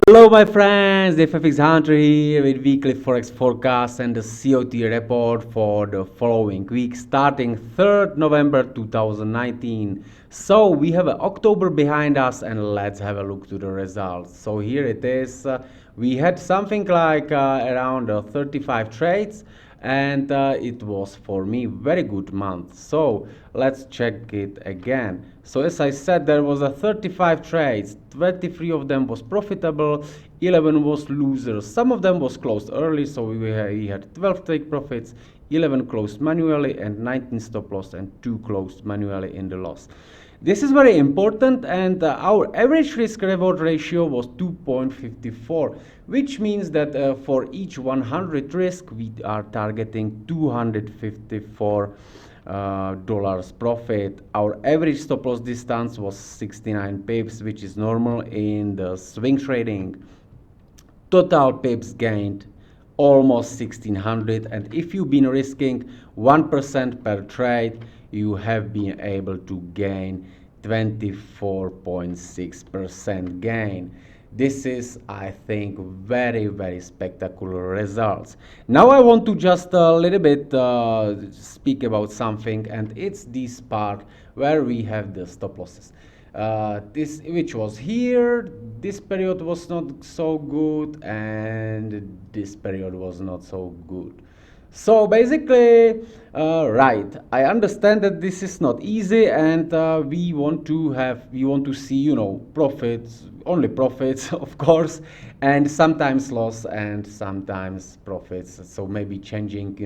Hello, my friends. The FFX Hunter here with weekly Forex forecast and the COT report for the following week, starting 3rd November 2019. So we have October behind us, and let's have a look to the results. So here it is. We had something like around 35 trades, and it was for me very good month. So let's check it again. So as I said, there was a 35 trades, 23 of them was profitable, 11 was losers. Some of them was closed early, so we had 12 take profits, 11 closed manually, and 19 stop loss, and 2 closed manually in the loss. This is very important, and our average risk reward ratio was 2.54, which means that for each 100 risk we are targeting 254 dollars profit. Our average stop loss distance was 69 pips, which is normal in the swing trading. Total pips gained almost 1600, and if you've been risking 1% per trade, you have been able to gain 24.6% gain. This is, I think, very spectacular results. Now I want to just a little bit speak about something, and it's this part where we have the stop losses. This, which was here, this period was not so good, and this period was not so good. So basically, right, I understand that this is not easy, and we want to see, profits, only profits, of course, and sometimes loss and sometimes profits. So maybe changing,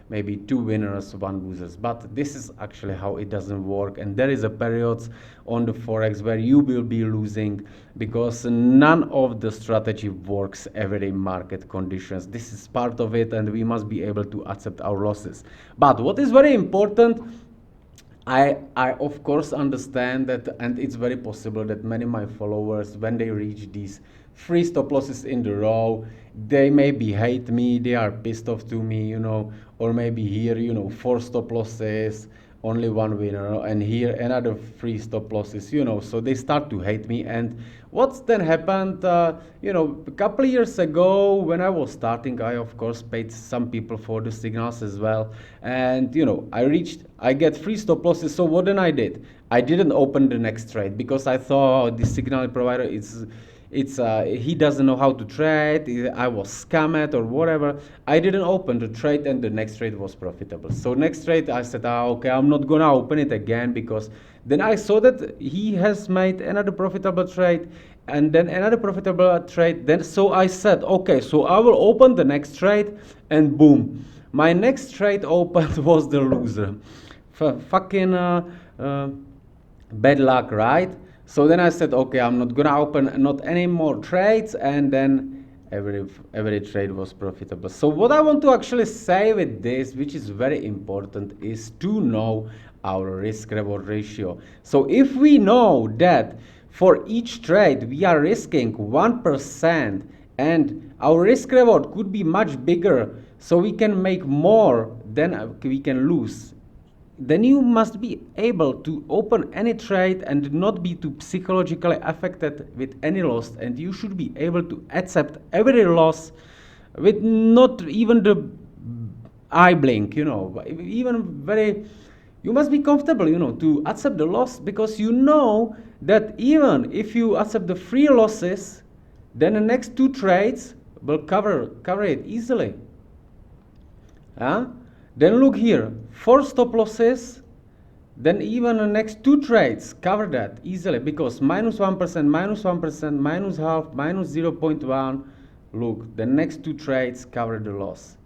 maybe 2 winners, 1 losers. But this is actually how it doesn't work, and there is a periods on the Forex where you will be losing, because none of the strategy works every market conditions. This is part of it, and we must be able to accept our losses. But what is very important, I of course understand that, and it's very possible that many of my followers, when they reach these 3 stop losses in the row, they maybe hate me, they are pissed off to me, or maybe here, 4 stop losses, only 1 winner, and here another 3 stop losses, so they start to hate me. And what's then happened, a couple of years ago when I was starting, I of course paid some people for the signals as well, and I get 3 stop losses. So what then I did, I didn't open the next trade, because I thought the signal provider he doesn't know how to trade, I was scammed or whatever. I didn't open the trade, and the next trade was profitable. So next trade I said, okay, I'm not gonna open it again, because then I saw that he has made another profitable trade, and then another profitable trade. Then so I said, okay, so I will open the next trade, and boom, my next trade opened was the loser. Fucking bad luck, right? So then I said, okay, I'm not gonna open not any more trades, and then every trade was profitable. So what I want to actually say with this, which is very important, is to know our risk reward ratio. So if we know that for each trade we are risking 1%, and our risk reward could be much bigger, so we can make more than we can lose, then you must be able to open any trade and not be too psychologically affected with any loss, and you should be able to accept every loss with not even the eye blink, even very, you must be comfortable, to accept the loss, because that even if you accept the 3 losses, then the next 2 trades will cover it easily. Then look here, 4 stop losses, then even the next 2 trades cover that easily, because minus 1%, minus 1%, minus half, minus 0.1. Look, the next 2 trades cover the loss.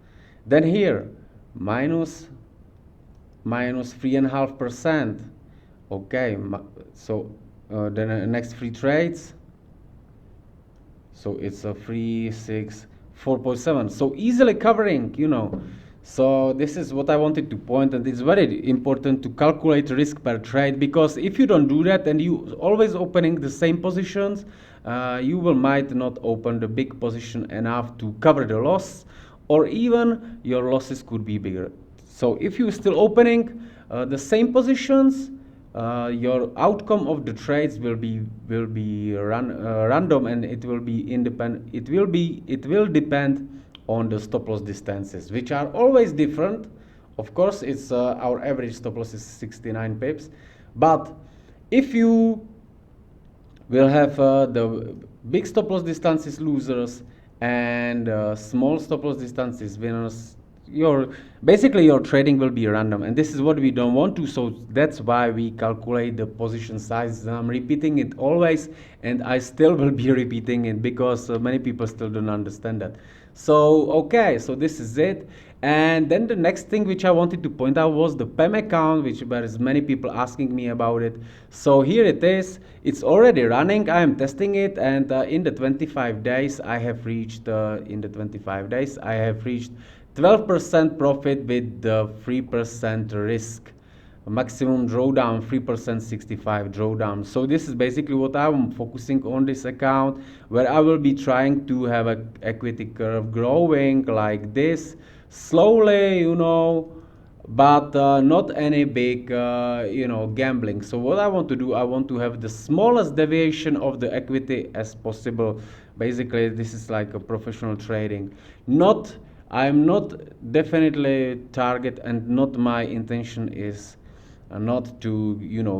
Then here, minus 3.5%. Okay, so then the next 3 trades, so it's a 3, 6, 4.7. So easily covering, So this is what I wanted to point, and it's very important to calculate risk per trade, because if you don't do that and you always opening the same positions, you might not open the big position enough to cover the loss, or even your losses could be bigger. So if you're still opening the same positions, your outcome of the trades will be random, and it will be independent. It will depend on the stop loss distances, which are always different. Of course, it's our average stop loss is 69 pips, but if you will have the big stop loss distances losers and small stop loss distances winners, your basically your trading will be random, and this is what we don't want to. So that's why we calculate the position size. I'm repeating it always, and I still will be repeating it because many people still don't understand that. So okay, so this is it. And then the next thing which I wanted to point out was the PAMM account, which there is many people asking me about it. So here it is. It's already running. I am testing it, and in the 25 days I have reached 12% profit with the 3% risk. Maximum drawdown 3%, 65 drawdown. So this is basically what I'm focusing on this account, where I will be trying to have a equity curve growing like this slowly, but not any big gambling. So what I want to do, I want to have the smallest deviation of the equity as possible. Basically this is like a professional trading. Not I'm not definitely target, and not my intention is not to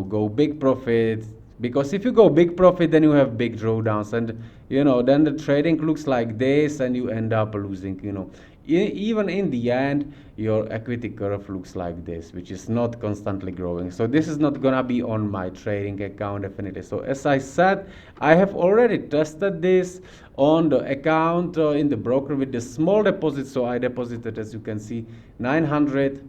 go big profit, because if you go big profit then you have big drawdowns, and then the trading looks like this and you end up losing. Even in the end your equity curve looks like this, which is not constantly growing. So this is not gonna be on my trading account definitely. So as I said, I have already tested this on the account in the broker with the small deposit. So I deposited, as you can see, 900.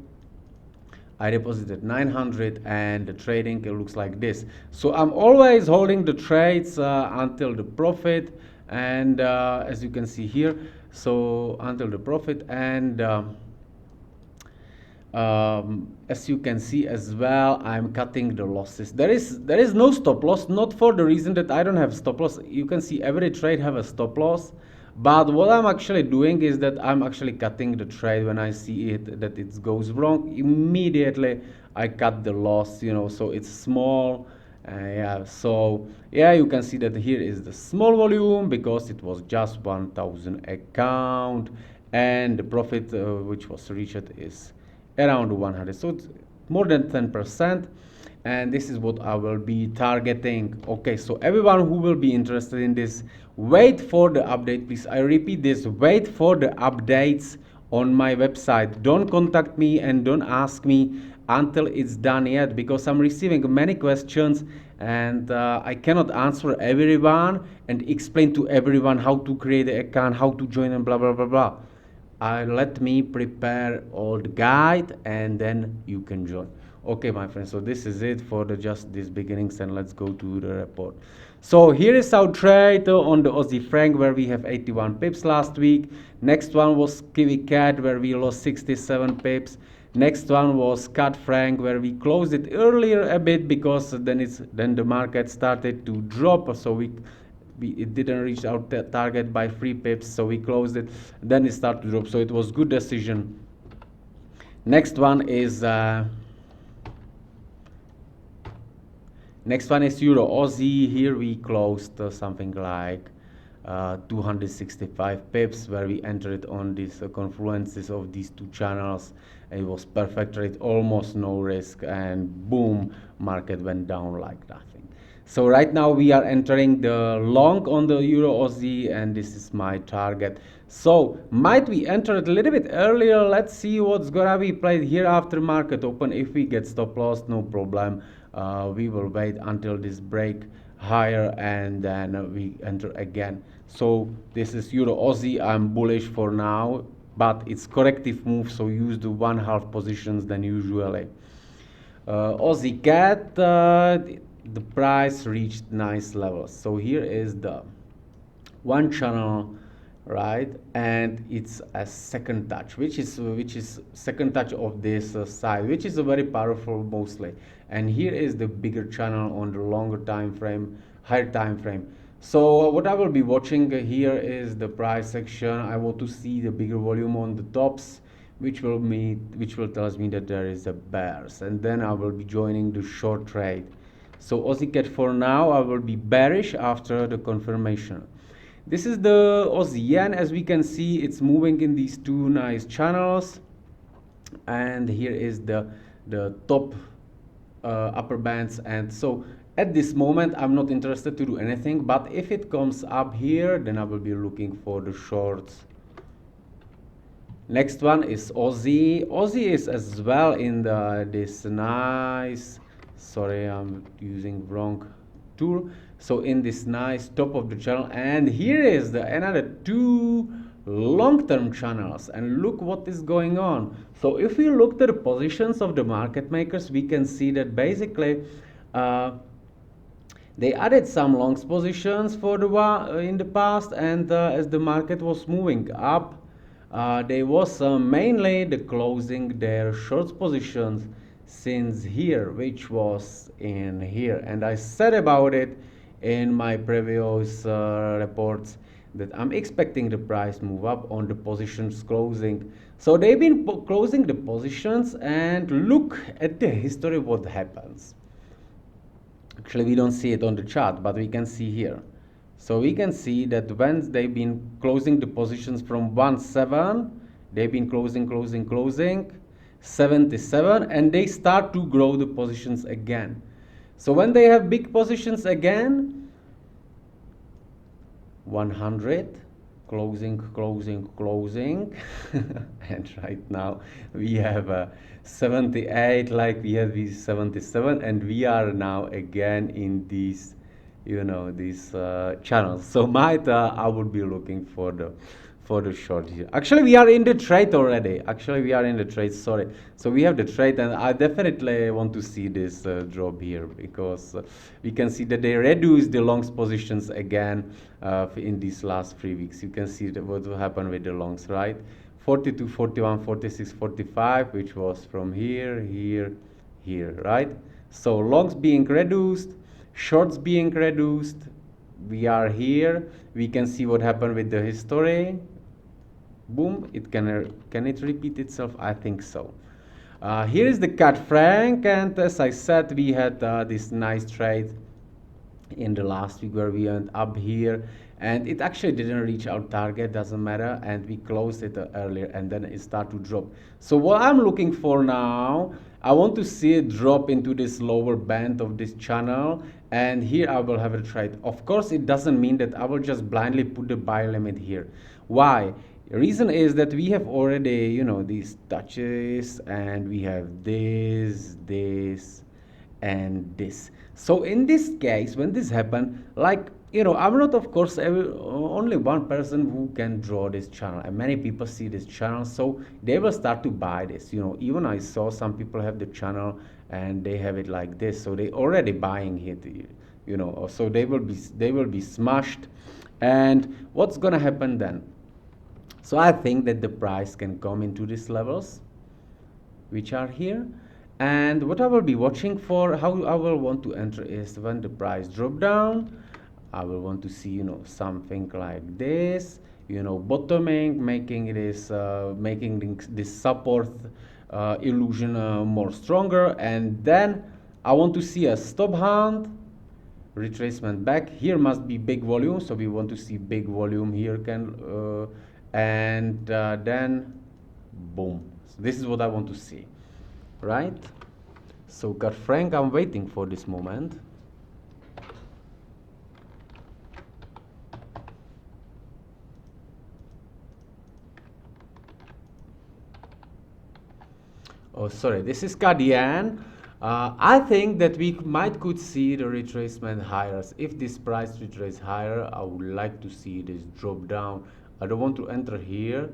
I deposited 900, and the trading looks like this. So I'm always holding the trades until the profit, and as you can see here, so until the profit, and as you can see as well, I'm cutting the losses. There is no stop loss, not for the reason that I don't have stop loss. You can see every trade have a stop loss, but what I'm actually doing is that I'm actually cutting the trade when I see it that it goes wrong. Immediately I cut the loss, so it's small. Yeah, so yeah, you can see that here is the small volume because it was just 1000 account, and the profit which was reached is around 100, so it's more than 10%, and this is what I will be targeting. Okay, so everyone who will be interested in this, wait for the update, please. I repeat this, wait for the updates on my website. Don't contact me and don't ask me until it's done yet, because I'm receiving many questions, and I cannot answer everyone and explain to everyone how to create an account, how to join, and blah blah blah blah. Let me prepare all the guide, and then you can join. Okay, my friends, so this is it for the just these beginnings, and let's go to the report. So here is our trade on the Aussie franc, where we have 81 pips last week. Next one was Kiwi CAD, where we lost 67 pips. Next one was CAD franc, where we closed it earlier a bit because then the market started to drop, so it didn't reach our target by 3 pips, so we closed it. Then it started to drop, so it was good decision. Next one is Euro Aussie. Here we closed something like 265 pips, where we entered on these confluences of these two channels. It was perfect trade, almost no risk, and boom, market went down like nothing. So right now we are entering the long on the Euro Aussie, and this is my target. So might we enter it a little bit earlier? Let's see what's gonna be played here after market open. If we get stop loss, no problem. We will wait until this break higher, and then we enter again. So this is Euro Aussie. I'm bullish for now, but it's corrective move, so use the 1/2 positions than usually. Aussie CAD, the price reached nice levels. So here is the one channel, right, and it's a second touch, which is second touch of this side, which is a very powerful mostly. And here is the bigger channel on the longer time frame, higher time frame. So what I will be watching here is the price section. I want to see the bigger volume on the tops, which will tells me that there is a bears, and then I will be joining the short trade. So Aussie CAD for now I will be bearish after the confirmation. This is the Aussie yen. As we can see, it's moving in these two nice channels, and here is the top upper bands. And so at this moment I'm not interested to do anything, but if it comes up here, then I will be looking for the shorts. Next one is Aussie. Aussie is as well in this nice, sorry, I'm using wrong tool. So in this nice top of the channel, and here is another two long-term channels, and look what is going on. So if we look at the positions of the market makers, we can see that basically they added some longs positions for in the past, and as the market was moving up, they was mainly the closing their short positions since here, which was in here. And I said about it in my previous reports that I'm expecting the price move up on the positions closing. So they've been closing the positions, and look at the history what happens. Actually, we don't see it on the chart, but we can see here. So we can see that when they've been closing the positions from 1.7, they've been closing 77, and they start to grow the positions again. So when they have big positions again, 100, closing, and right now we have 78, like we have these 77, and we are now again in these, these channels. So I would be looking for the short here. Actually, we are in the trade already. Sorry. So we have the trade, and I definitely want to see this drop here, because we can see that they reduced the longs positions again in these last 3 weeks. You can see what will happen with the longs, right? 42, 41, 46, 45, which was from here, right? So longs being reduced, shorts being reduced. We are here. We can see what happened with the history. Boom. Can it repeat itself? I think so. Here is the CAD franc, and as I said, we had this nice trade in the last week where we went up here, and it actually didn't reach our target, doesn't matter, and we closed it earlier, and then it started to drop. So what I'm looking for now, I want to see it drop into this lower band of this channel, and here I will have a trade. Of course, it doesn't mean that I will just blindly put the buy limit here. Why? The reason is that we have already, these touches, and we have this, and this. So in this case, when this happened, like, I'm not, of course, only one person who can draw this channel, and many people see this channel, so they will start to buy this. Even I saw some people have the channel and they have it like this, so they already buying it, so they will be smashed. And what's gonna happen then? So I think that the price can come into these levels, which are here. And what I will be watching for, how I will want to enter, is when the price drop down, I will want to see, something like this, bottoming, making this support illusion more stronger. And then I want to see a stop hand, retracement back. Here must be big volume, so we want to see big volume here, and then boom. So this is what I want to see, right? So CAD franc, I'm waiting for this moment. Oh, sorry, this is CAD yen. I think that we could see the retracement higher. If this price retrace higher, I would like to see this drop down. I don't want to enter here,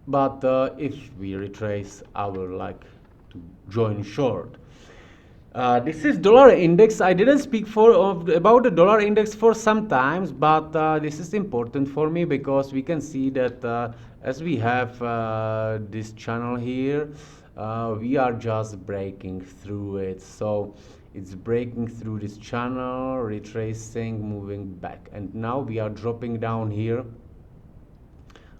but if we retrace, I would like to join short. This is dollar index. I didn't speak about the dollar index for some times, but this is important for me, because we can see that as we have this channel here, we are just breaking through it. So it's breaking through this channel, retracing, moving back, and now we are dropping down here.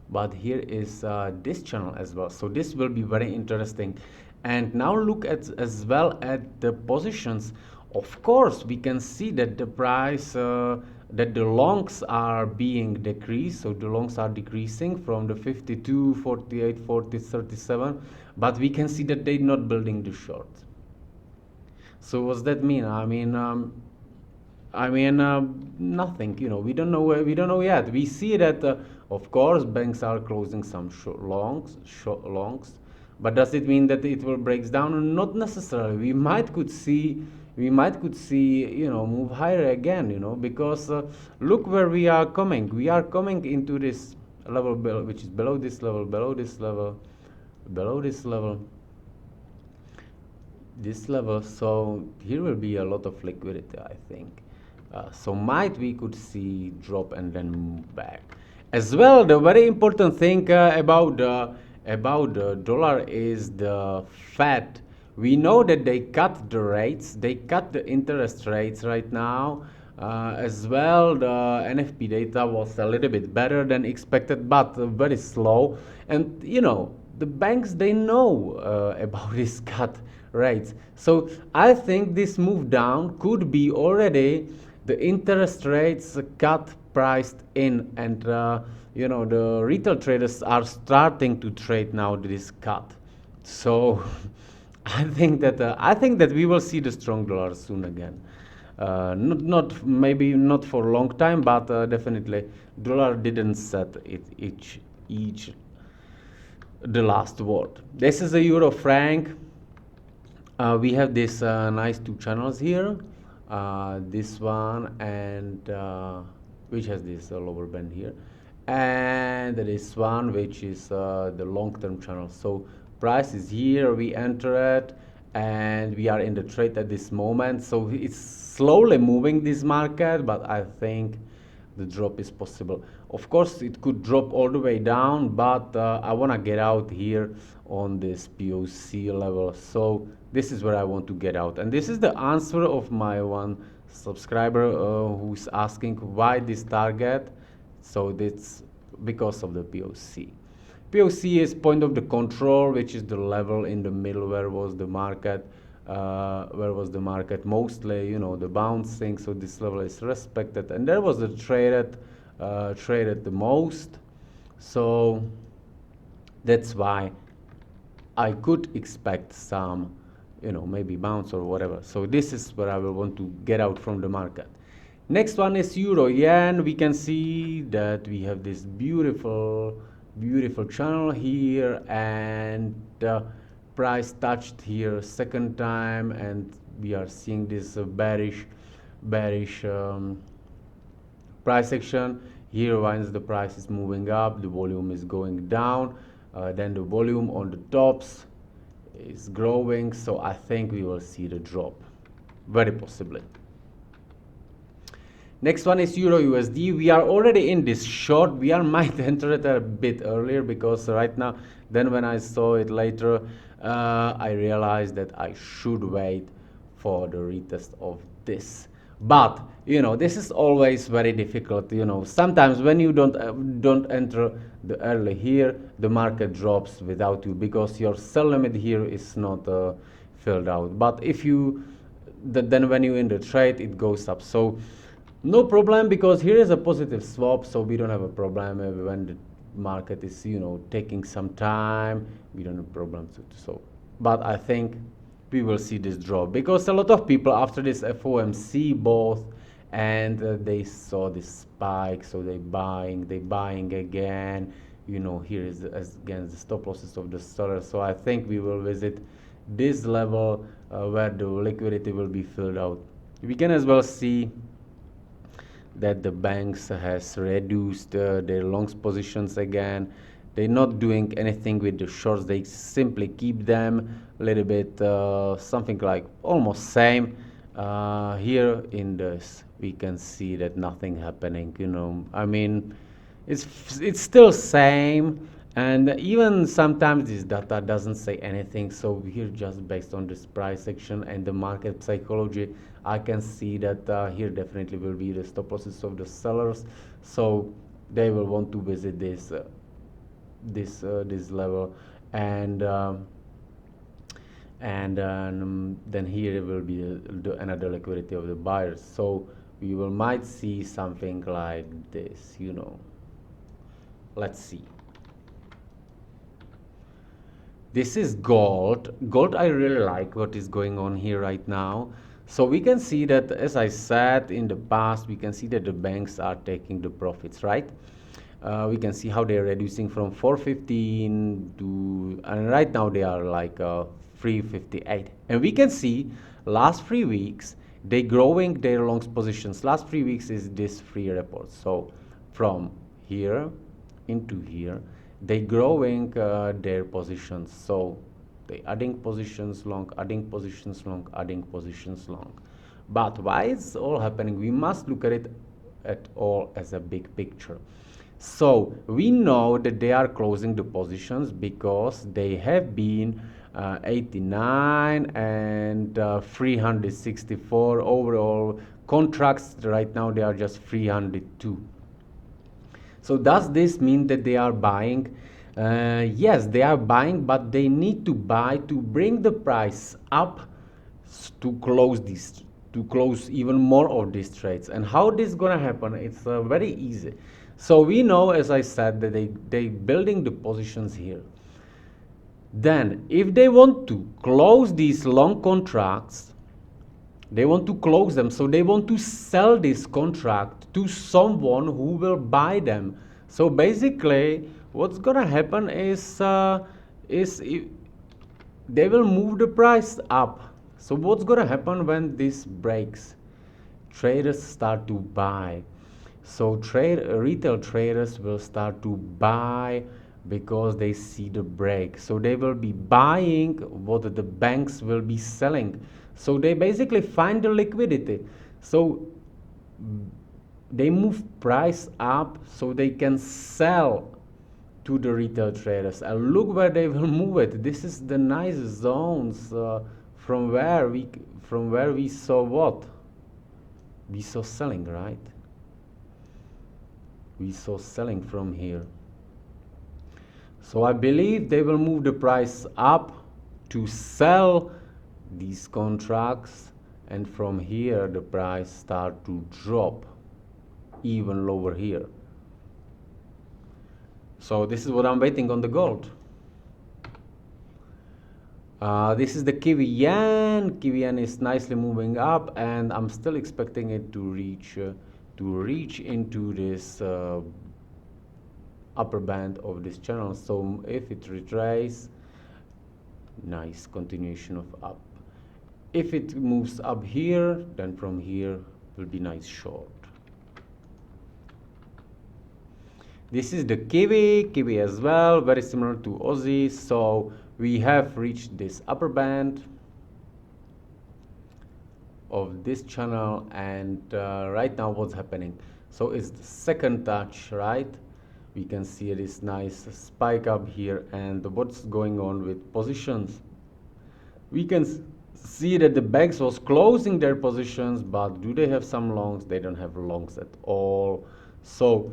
but here is this channel as well. So this will be very interesting. And now look at as well at the positions. Of course, we can see that the price, that the longs are being decreased. So the longs are decreasing from the 52, 48, 40, 37, but we can see that they're not building the shorts. So what's that mean? Nothing. You know, we don't know. We don't know yet. We see that, of course, banks are closing some longs, but does it mean that it will breaks down? Not necessarily. We might could see, you know, move higher again. You know, because look where we are coming. We are coming into this level, which is below this level, below this level, below this level, this level. So here will be a lot of liquidity, I think. So might we could see drop and then move back as well. The very important thing about the dollar is the Fed. We know that they cut the rates, they cut the interest rates right now. As well, the NFP data was a little bit better than expected, but very slow. And you know, the banks, they know about this cut rates. So I think this move down could be already the interest rates cut priced in, and you know, the retail traders are starting to trade now this cut. So I think that we will see the strong dollar soon again. Not maybe not for a long time, but definitely dollar didn't set it each the last word. This is a euro franc. We have this nice two channels here. This one, and which has this lower band here, and this one, which is the long-term channel. So price is here, we enter it, and we are in the trade at this moment. So it's slowly moving this market, but I think the drop is possible. Of course, it could drop all the way down, but I want to get out here on this POC level. So this is where I want to get out, and this is the answer of my one subscriber who's asking why this target. So that's because of the POC. POC is point of the control, which is the level in the middle where was the market, mostly, you know, the bouncing. So this level is respected, and there was the traded the most. So that's why I could expect some, you know, maybe bounce or whatever. So this is where I will want to get out from the market. Next one is euro yen. We can see that we have this beautiful channel here, and price touched here second time, and we are seeing this bearish price action here. Once the price is moving up, the volume is going down, then the volume on the tops is growing. So I think we will see the drop, very possibly. Next one is euro USD. We are already in this short. We might enter it a bit earlier, because right now, then when I saw it later, I realized that I should wait for the retest of this. But you know, this is always very difficult. You know, sometimes when you don't enter the early here, the market drops without you, because your sell limit here is not filled out. But if you then when you in the trade, it goes up. So no problem, because here is a positive swap, so we don't have a problem when the market is, you know, taking some time. We don't have problems. So, but I think we will see this drop, because a lot of people after this FOMC both, and they saw this spike, so they buying again. You know, here is again the stop losses of the seller. So I think we will visit this level where the liquidity will be filled out. We can as well see that the banks has reduced their longs positions again. They're not doing anything with the shorts. They simply keep them a little bit, something like almost same. Here in this, we can see that nothing happening. You know, I mean, it's still same, and even sometimes this data doesn't say anything. So here, just based on this price action and the market psychology, I can see that here definitely will be the stop losses of the sellers. So they will want to visit this this level, and then here will be another liquidity of the buyers. So we will might see something like this, you know. Let's see. This is gold. Gold, I really like what is going on here right now. So we can see that, as I said in the past, we can see that the banks are taking the profits, right? We can see how they are reducing from 415 to, and right now they are like 358. And we can see last 3 weeks they growing their long positions. Last 3 weeks is this free report. So from here into here, they growing their positions. So they adding positions long, adding positions long, adding positions long. But why it's all happening? We must look at it at all as a big picture. So we know that they are closing the positions because they have been 89 and 364 overall contracts. Right now they are just 302. So does this mean that they are buying? Yes, they are buying, but they need to buy to bring the price up to close these, to close even more of these trades. And how this is gonna happen? It's very easy. So we know, as I said, that they building the positions here. Then, if they want to close these long contracts, they want to close them, so they want to sell this contract to someone who will buy them. So basically, what's gonna happen is they will move the price up. So what's gonna happen when this breaks? Traders start to buy. So retail traders will start to buy because they see the break. So they will be buying what the banks will be selling. So they basically find the liquidity. So they move price up so they can sell to the retail traders. And look where they will move it. This is the nice zones from where we saw what? We saw selling, right? We saw selling from here. So I believe they will move the price up to sell these contracts, and from here the price start to drop even lower here. So this is what I'm waiting on the gold. This is the Kiwi yen. Kiwi yen is nicely moving up, and I'm still expecting it to reach into this upper band of this channel. So if it retraces, nice continuation of up. If it moves up here, then from here will be nice short. This is the Kiwi as well, very similar to Aussie. So we have reached this upper band of this channel, and right now what's happening? So it's the second touch, right? We can see this nice spike up here, and what's going on with positions? We can see that the banks was closing their positions, but do they have some longs? They don't have longs at all. So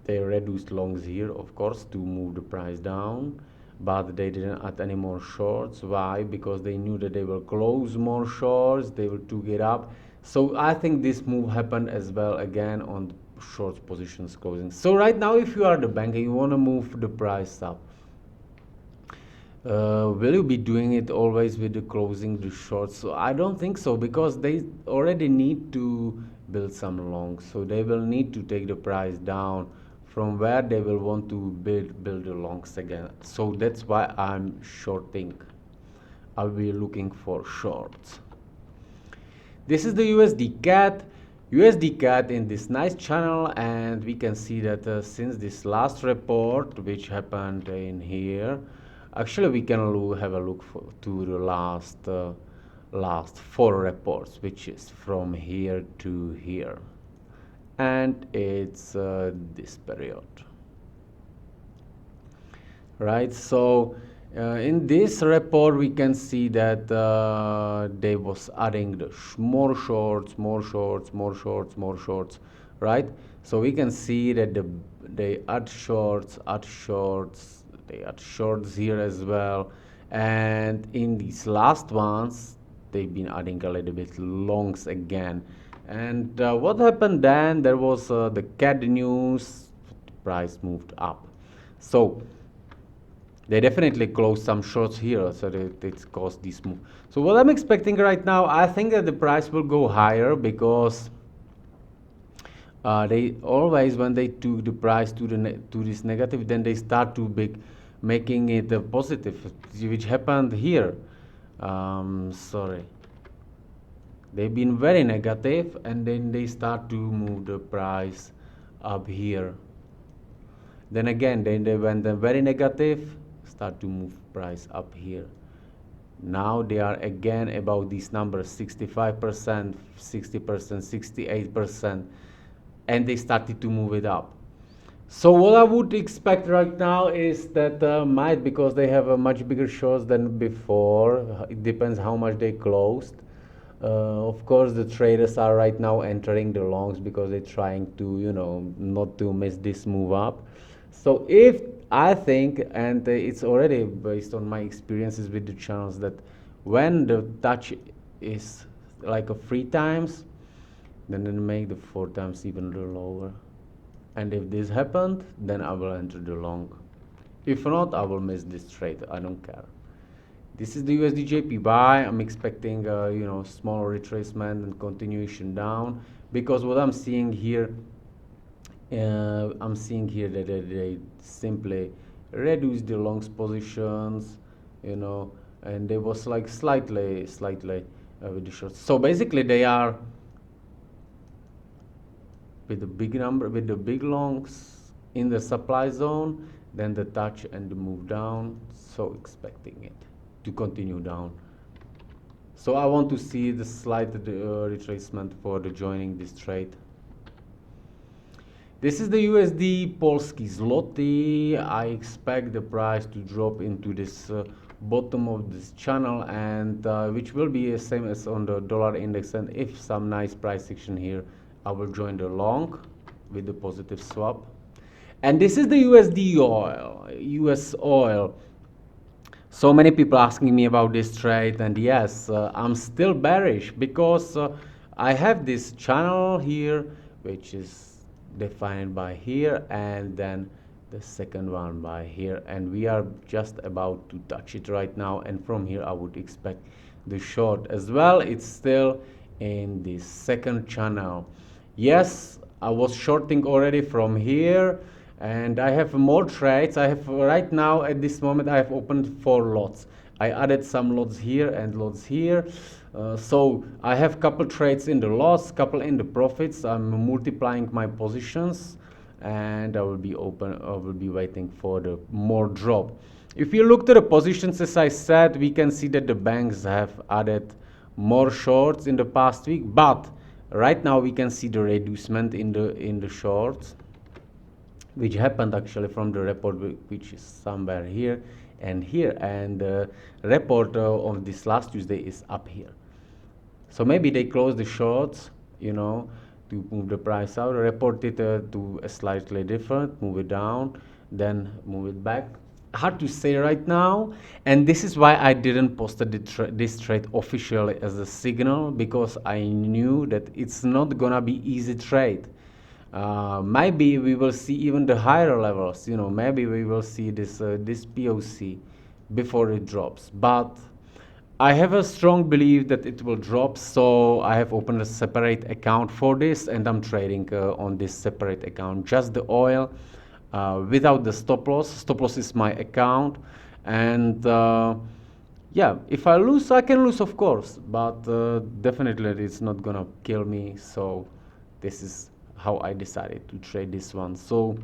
they reduced longs here, of course, to move the price down, but they didn't add any more shorts. Why? Because they knew that they will close more shorts, they will took it up. So I think this move happened as well again on the short positions closing. So right now, if you are the bank and you want to move the price up, will you be doing it always with the closing the shorts? So I don't think so, because they already need to build some longs, so they will need to take the price down from where they will want to build the longs again. So that's why I'm shorting. I'll be looking for shorts. This is the USD CAD. USD CAD in this nice channel, and we can see that since this last report, which happened in here, actually we can have a look to the last 4 reports, which is from here to here, and it's this period, right? So in this report we can see that they was adding the more shorts, right? So we can see that they add shorts, they add shorts here as well. And in these last ones, they've been adding a little bit longs again. And what happened then? There was the CAD news, price moved up. So they definitely closed some shorts here, so it caused this move. So what I'm expecting right now, I think that the price will go higher because they always, when they took the price to to this negative, then they start to making it a positive, which happened here. Sorry, they've been very negative, and then they start to move the price up here. Then again, they went very negative, start to move price up here. Now they are again about these numbers, 65%, 60%, 68%, and they started to move it up. So what I would expect right now is that might, because they have a much bigger shorts than before, it depends how much they closed. Of course, the traders are right now entering the longs because they're trying to, not to miss this move up. So if I think, and it's already based on my experiences with the channels, that when the touch is like a 3 times, then make the 4 times even lower. And if this happened, then I will enter the long. If not, I will miss this trade. I don't care. This is the USD JP buy. I'm expecting small retracement and continuation down, because what I'm seeing here, that they simply reduce the longs positions, and they was like slightly with the shorts. So basically they are with the big longs in the supply zone, then the touch and the move down. So expecting it to continue down. So I want to see the slight retracement for the joining this trade. This is the USD Polski Zloty. I expect the price to drop into this bottom of this channel, and which will be the same as on the dollar index. And if some nice price action here, I will join the long with the positive swap. And this is the USD oil, US oil. So many people asking me about this trade, and yes, I'm still bearish because I have this channel here, which is defined by here, and then the second one by here, and we are just about to touch it right now. And from here I would expect the short as well. It's still in the second channel. Yes, I was shorting already from here, and I have more trades. I have right now at this moment I have opened 4 lots. I added some lots here and lots here. So I have couple trades in the loss, couple in the profits. I'm multiplying my positions, and I will be waiting for the more drop. If you look to the positions, as I said, we can see that the banks have added more shorts in the past week, but right now we can see the reducement in the shorts, which happened actually from the report, which is somewhere here and here, and the report of this last Tuesday is up here. So maybe they closed the shorts, to move the price out, report it to a slightly different, move it down, then move it back. Hard to say right now, and this is why I didn't post this trade officially as a signal, because I knew that it's not gonna be easy trade. Maybe we will see even the higher levels, maybe we will see this POC before it drops, but I have a strong belief that it will drop, so I have opened a separate account for this, and I'm trading on this separate account, just the oil, without the stop loss. Stop loss is my account, and yeah, if I lose, I can lose, of course, but definitely it's not gonna kill me. So this is how I decided to trade this one. So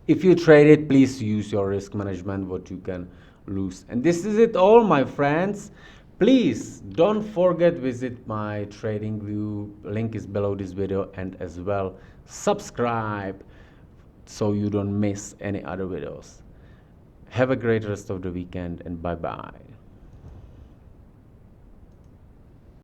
if you trade it, please use your risk management, what you can lose. And this is it all, my friends. Please don't forget, visit my trading view, link is below this video, and as well subscribe so you don't miss any other videos. Have a great rest of the weekend, and bye bye.